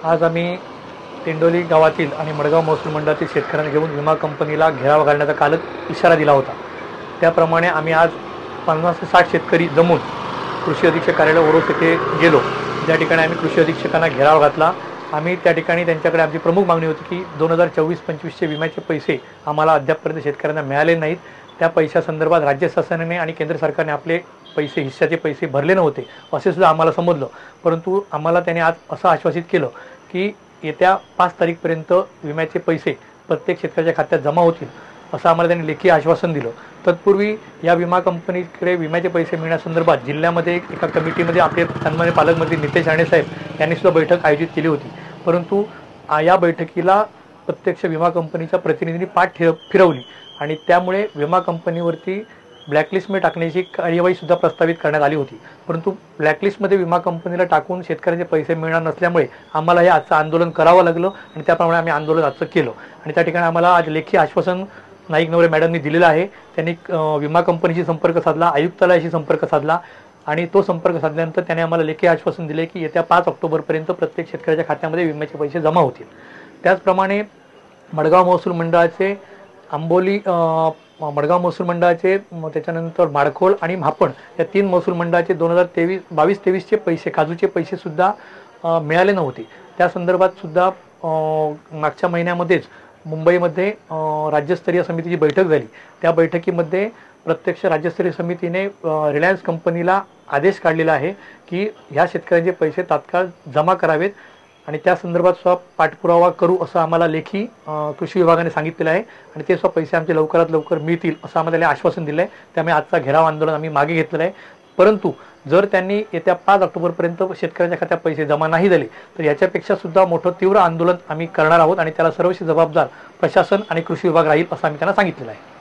आज आम्ही तेंडोली गावातील आणि मडगाव महसूल मंडळातील शेतकऱ्यांना घेऊन विमा कंपनीला घेराव घालण्याचा कालच इशारा दिला होता। त्याप्रमाणे आम्ही आज 50 ते 60 शेतकरी जमून कृषी अधीक्षक कार्यालय ओरोस येथे गेलो। त्या ठिकाणी आम्ही कृषी अधीक्षकांना घेराव घातला। आम्ही त्या ठिकाणी त्यांच्याकडे आमची प्रमुख मागणी होती की 2024-25 चे विम्याचे पैसे आम्हाला अद्यापपर्यंत शेतकऱ्यांना मिळाले नाहीत। त्या पैशासंदर्भात राज्य शासनाने आणि केंद्र सरकारने आपले पैसे हिश्श्याचे पैसे भरले नव्हते असे सुद्धा आम्हाला समजलं। परंतु आम्हाला त्यांनी आज असं आश्वासित केलं की येत्या 5 तारीखपर्यंत विम्याचे पैसे प्रत्येक शेतकऱ्याच्या खात्यात जमा होतील असं आम्हाला त्यांनी लेखी आश्वासन दिलं। तत्पूर्वी या विमा कंपनीकडे विम्याचे पैसे मिळण्यासंदर्भात जिल्ह्यामध्ये एका कमिटीमध्ये आपले सन्माननीय पालकमंत्री नितेश राणे साहेब यांनी सुद्धा बैठक आयोजित केली होती। परंतु या बैठकीला प्रत्यक्ष विमा कंपनीच्या प्रतिनिधींनी पाठ फिरवली आणि त्यामुळे विमा कंपनीवरती ब्लॅकलिस्टमध्ये टाकण्याची कार्यवाही सुद्धा प्रस्तावित करण्यात आली होती। परंतु ब्लॅकलिस्टमध्ये विमा कंपनीला टाकून शेतकऱ्यांचे पैसे मिळणार नसल्यामुळे आम्हाला हे आजचं आंदोलन करावं लागलं आणि त्याप्रमाणे आम्ही आंदोलन आजचं केलं। आणि त्या ठिकाणी आम्हाला आज लेखी आश्वासन नाईक नवरे मॅडमनी दिलेलं आहे। त्यांनी विमा कंपनीशी संपर्क साधला, आयुक्तालयाशी संपर्क साधला आणि तो संपर्क साधल्यानंतर त्याने आम्हाला लेखी आश्वासन दिले की येत्या 5 ऑक्टोबरपर्यंत प्रत्येक शेतकऱ्याच्या खात्यामध्ये विम्याचे पैसे जमा होतील। त्याचप्रमाणे मडगाव महसूल मंडळाचे आंबोली मडगाव महसूल मंडळाचे त्याच्यानंतर माडखोल आणि म्हापण या 3 महसूल मंडळाचे 2022-23 चे पैसे काजूचे पैसे सुद्धा मिळाले नव्हते। त्या संदर्भात सुद्धा मागच्या महिन्यामध्येच मुंबईमध्ये राज्यस्तरीय समितीची बैठक झाली। त्या बैठकीमध्ये प्रत्यक्ष राज्यस्तरीय समितीने रिलायन्स कंपनीला आदेश काढलेला आहे की ह्या शेतकऱ्यांचे पैसे तात्काळ जमा करावेत आणि त्या संदर्भात सुद्धा पाठपुरावा करू असं आम्हाला लेखी कृषी विभागाने सांगितलेलं आहे आणि ते सुद्धा पैसे आमचे लवकरात लवकर मिळतील असं आम्हाला त्याला आश्वासन दिलं आहे। त्यामुळे आजचा घेराव आंदोलन आम्ही मागे घेतलेलं आहे। परंतु जर त्यांनी येत्या 5 ऑक्टोबरपर्यंत शेतकऱ्यांच्या खात्यात पैसे जमा नाही झाले तर याच्यापेक्षा सुद्धा मोठं तीव्र आंदोलन आम्ही करणार आहोत आणि त्याला सर्वस्वी जबाबदार प्रशासन आणि कृषी विभाग राहील असं आम्ही त्यांना सांगितलेलं आहे।